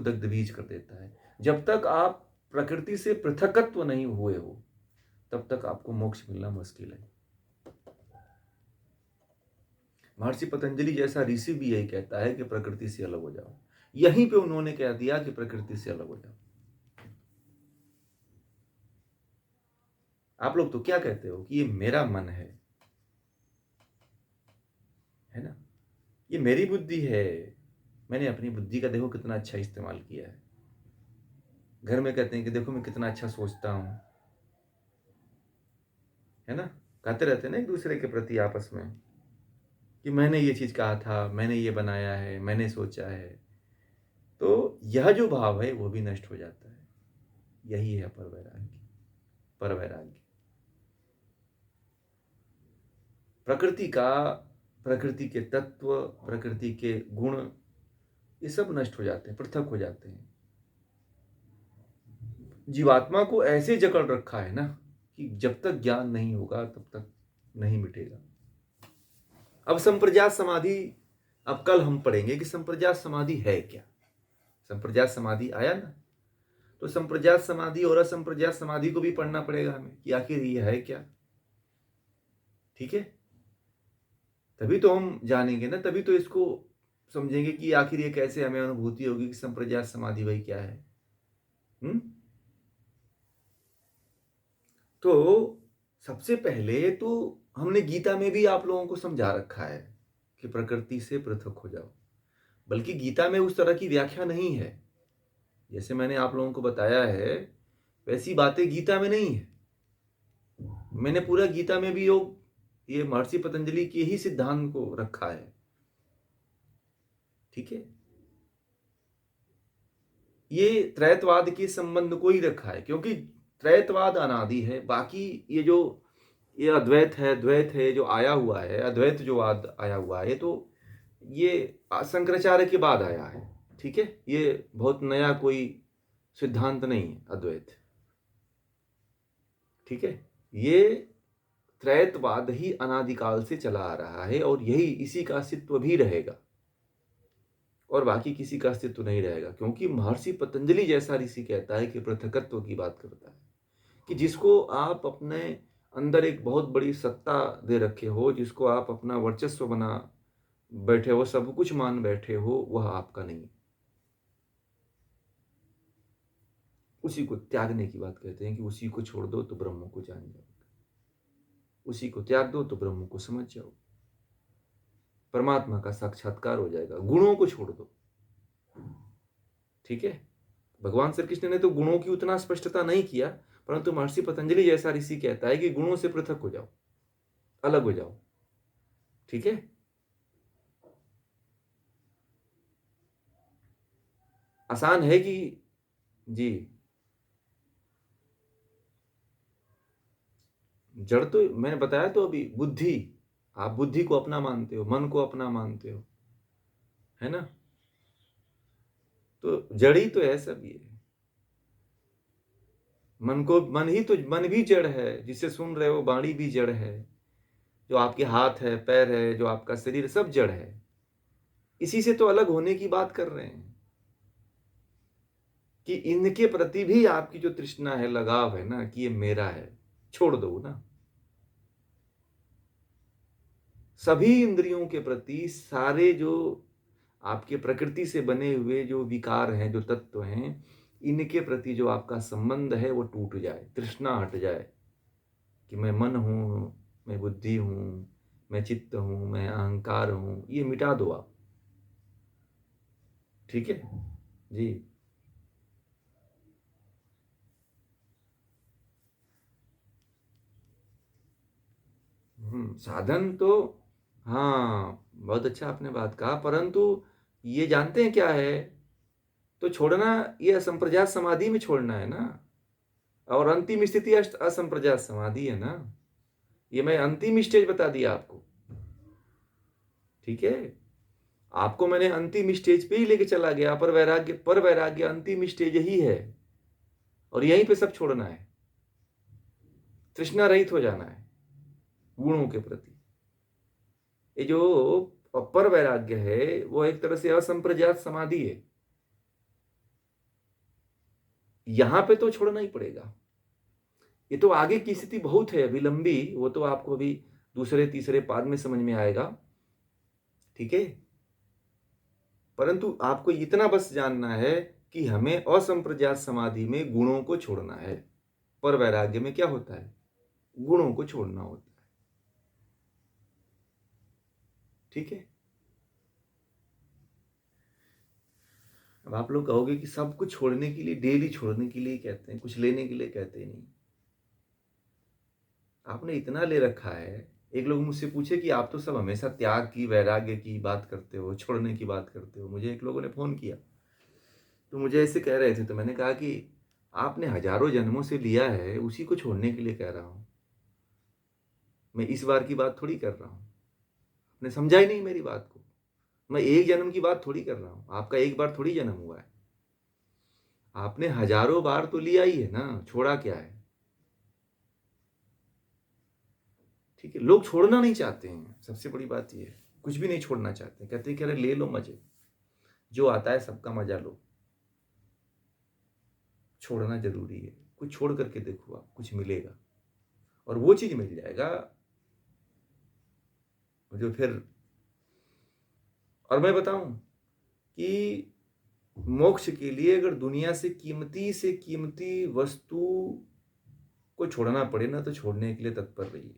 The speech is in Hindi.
दग्ध बीज कर देता है। जब तक आप प्रकृति से पृथकत्व नहीं हुए हो, तब तक आपको मोक्ष मिलना मुश्किल है। महर्षि पतंजलि जैसा ऋषि भी यही कहता है कि प्रकृति से अलग हो जाओ। यहीं पे उन्होंने कह दिया कि प्रकृति से अलग हो जाओ। आप लोग तो क्या कहते हो कि ये मेरा मन है ना, ये मेरी बुद्धि है। मैंने अपनी बुद्धि का देखो कितना अच्छा इस्तेमाल किया है। घर में कहते हैं कि देखो मैं कितना अच्छा सोचता हूं, है ना। कहते रहते हैं ना एक दूसरे के प्रति आपस में कि मैंने ये चीज कहा था, मैंने ये बनाया है, मैंने सोचा है। तो यह जो भाव है वो भी नष्ट हो जाता है। यही है पर वैराग्य। पर वैराग्य प्रकृति का, प्रकृति के तत्व, प्रकृति के गुण, ये सब नष्ट हो जाते हैं, पृथक हो जाते हैं। जीवात्मा को ऐसे जकड़ रखा है ना कि जब तक ज्ञान नहीं होगा तब तक नहीं मिटेगा। अब संप्रज्ञात समाधि, अब कल हम पढ़ेंगे कि संप्रज्ञात समाधि है क्या। संप्रज्ञात समाधि आया ना, तो संप्रज्ञात समाधि और असंप्रज्ञात समाधि को भी पढ़ना पड़ेगा हमें कि आखिर ये है क्या। ठीक है, तभी तो हम जानेंगे ना, तभी तो इसको समझेंगे कि आखिर ये कैसे हमें अनुभूति होगी कि संप्रज्ञात समाधि वही क्या है। तो सबसे पहले तो हमने गीता में भी आप लोगों को समझा रखा है कि प्रकृति से पृथक हो जाओ। बल्कि गीता में उस तरह की व्याख्या नहीं है, जैसे मैंने आप लोगों को बताया है वैसी बातें गीता में नहीं है। मैंने पूरा गीता में भी ये महर्षि पतंजलि के ही सिद्धांत को रखा है। ठीक है, ये त्रैतवाद के संबंध को ही रखा है, क्योंकि त्रैतवाद अनादि है। बाकी ये अद्वैत है, द्वैत है जो आया हुआ है, अद्वैत जो आया हुआ है, तो ये शंकराचार्य के बाद आया है। ठीक है, ये बहुत नया कोई सिद्धांत नहीं है अद्वैत। ठीक है, ये त्रैतवाद ही अनादिकाल से चला आ रहा है और यही इसी का अस्तित्व भी रहेगा और बाकी किसी का अस्तित्व नहीं रहेगा। क्योंकि महर्षि पतंजलि जैसा ऋषि कहता है कि पृथकत्व की बात करता है कि जिसको आप अपने अंदर एक बहुत बड़ी सत्ता दे रखे हो, जिसको आप अपना वर्चस्व बना बैठे हो, सब कुछ मान बैठे हो, वह आपका नहीं। उसी को त्यागने की बात कहते हैं कि उसी को छोड़ दो तो ब्रह्म को जान जाओ, उसी को त्याग दो तो ब्रह्म को समझ जाओ, परमात्मा का साक्षात्कार हो जाएगा। गुणों को छोड़ दो। ठीक है, भगवान श्री कृष्ण ने तो गुणों की उतना स्पष्टता नहीं किया, परंतु महर्षि पतंजलि जैसा ऋषि कहता है कि गुणों से पृथक हो जाओ, अलग हो जाओ। ठीक है, आसान है कि जी, जड़ तो मैंने बताया तो अभी, बुद्धि, आप बुद्धि को अपना मानते हो, मन को अपना मानते हो, है ना। तो जड़ ही तो है सब ये। मन भी जड़ है, जिसे सुन रहे हो वाणी भी जड़ है, जो आपके हाथ है, पैर है, जो आपका शरीर, सब जड़ है। इसी से तो अलग होने की बात कर रहे हैं कि इनके प्रति भी आपकी जो तृष्णा है, लगाव है ना, कि ये मेरा है, छोड़ दो ना। सभी इंद्रियों के प्रति, सारे जो आपके प्रकृति से बने हुए जो विकार हैं, जो तत्व हैं, इनके प्रति जो आपका संबंध है वो टूट जाए, तृष्णा हट जाए कि मैं मन हूं, मैं बुद्धि हूं, मैं चित्त हूं, मैं अहंकार हूं, ये मिटा दो आप। ठीक है जी। साधन तो, हाँ बहुत अच्छा आपने बात कहा, परंतु ये जानते हैं क्या है, तो छोड़ना, ये असंप्रज्ञात समाधि में छोड़ना है ना। और अंतिम स्थिति असंप्रज्ञात समाधि है ना। ये मैं अंतिम स्टेज बता दिया आपको। ठीक है, आपको मैंने अंतिम स्टेज पे ही लेके चला गया। पर वैराग्य अंतिम स्टेज ही है और यहीं पे सब छोड़ना है, तृष्णा रहित हो जाना है गुणों के प्रति। ये जो अपर वैराग्य है वो एक तरह से असंप्रज्ञात समाधि है। यहां पे तो छोड़ना ही पड़ेगा। ये तो आगे की स्थिति बहुत है अभी लंबी, वो तो आपको अभी दूसरे तीसरे पाद में समझ में आएगा, ठीक है। परंतु आपको इतना बस जानना है कि हमें असंप्रज्ञात समाधि में गुणों को छोड़ना है। पर वैराग्य में क्या होता है, गुणों को छोड़ना होता है, ठीक है। अब आप लोग कहोगे कि सब कुछ छोड़ने के लिए, डेली छोड़ने के लिए कहते हैं, कुछ लेने के लिए कहते नहीं। आपने इतना ले रखा है। एक लोग मुझसे पूछे कि आप तो सब हमेशा त्याग की, वैराग्य की बात करते हो, छोड़ने की बात करते हो। मुझे एक लोगों ने फोन किया तो मुझे ऐसे कह रहे थे, तो मैंने कहा कि आपने हजारों जन्मों से लिया है, उसी को छोड़ने के लिए कह रहा हूं। मैं इस बार की बात थोड़ी कर रहा हूं। आपने समझा ही नहीं मेरी बात को। मैं एक जन्म की बात थोड़ी कर रहा हूं। आपका एक बार थोड़ी जन्म हुआ है। आपने हजारों बार तो लिया ही है ना, छोड़ा क्या है, ठीक है। लोग छोड़ना नहीं चाहते हैं, सबसे बड़ी बात यह है। कुछ भी नहीं छोड़ना चाहते, कहते हैं कि अरे ले लो मजे, जो आता है सबका मजा लो। छोड़ना जरूरी है। कुछ छोड़ करके देखो, आप कुछ मिलेगा, और वो चीज मिल जाएगा जो फिर। और मैं बताऊं कि मोक्ष के लिए अगर दुनिया से कीमती वस्तु को छोड़ना पड़े ना, तो छोड़ने के लिए तत्पर रहिए।